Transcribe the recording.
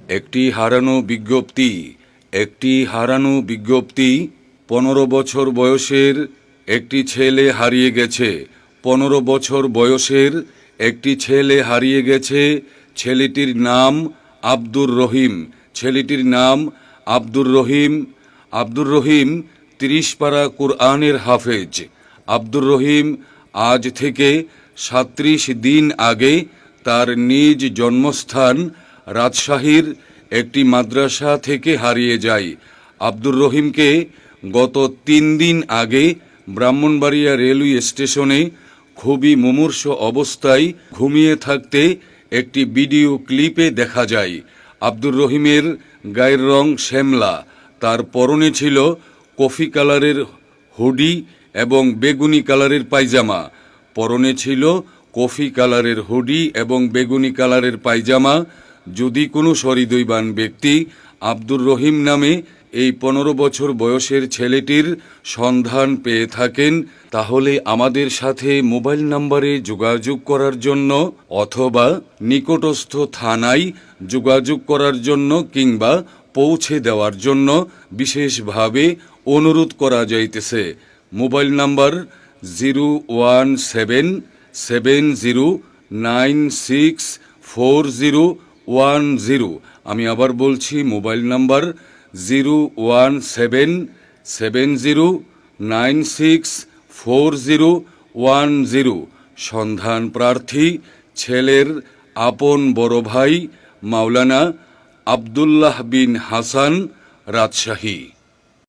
একটি হারানো বিজ্ঞপ্তি। একটি হারানো বিজ্ঞপ্তি। 15 বছর বয়সের একটি ছেলে হারিয়ে গেছে। 15 বছর বয়সের একটি ছেলে হারিয়ে গেছে। ছেলেটির নাম আব্দুর রহিম। ছেলেটির নাম আব্দুর রহিম। আব্দুর রহিম 30 পারা কুরআনের হাফেজ। আব্দুর রহিম আজ থেকে 37 দিন আগে তার নিজ জন্মস্থান রাজশাহীর একটি মাদ্রাসা থেকে হারিয়ে যায়। আব্দুর রহিমকে গত 3 দিন আগে ব্রাহ্মণবাড়িয়া রেলওয়ে স্টেশনে খুবই মুমূর্ষ অবস্থায় ঘুমিয়ে থাকতে একটি ভিডিও ক্লিপে দেখা যায়। আব্দুর রহিমের গায়ের রং শ্যামলা। তার পরনে ছিল কফি কালারের হুডি এবং বেগুনি কালারের পায়জামা। পরনে ছিল কফি কালারের হুডি এবং বেগুনি কালারের পায়জামা। যদি কোনো সহৃদয়বান ব্যক্তি আব্দুর রহিম নামে এই 15 বছর বয়সের ছেলেটির সন্ধান পেয়ে থাকেন, তাহলে আমাদের সাথে মোবাইল নম্বরে যোগাযোগ করার জন্য অথবা নিকটস্থ থানায় যোগাযোগ করার জন্য কিংবা পৌঁছে দেওয়ার জন্য বিশেষভাবে অনুরোধ করা যাইতেছে। Mobile number 01770964010। আমি আবার বলছি, মোবাইল নাম্বার 01770964010। সন্ধান প্রার্থী ছেলের আপন বড় ভাই মাওলানা আব্দুল্লাহ বিন হাসান, রাজশাহী।